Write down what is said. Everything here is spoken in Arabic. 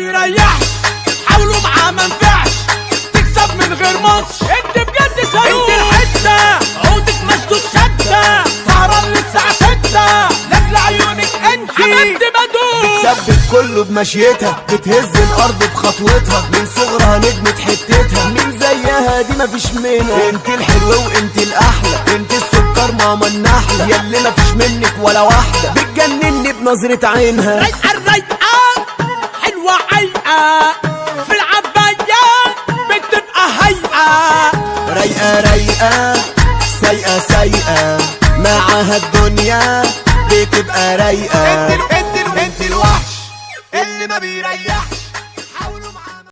بيريحش، حاولوا معاه منفعش، تكسب من غير ماتش. انت بجد صاروخ، انت الحتة عودك مشدود شدة، سهران للساعة 6 لاجل عيونك انت حبيبتي بدوخ. بتثبت كله بمشيتها، بتهز الارض بخطوتها، من صغرها نجمة حتتها، مين زيها دي مفيش منها. انت الحلوة وانت الاحلى، انت السكر ماما النحلة، ياللي مفيش منك ولا واحدة، بتجنني بنظرة عينها. رايقة الرايقة حلوة عيقة، في العباية بتبقى هيئة. رايقة رايقة سايقة سايقة، معاها الدنيا بتبقى رايقة. انت الوحش اللي ما بيريحش.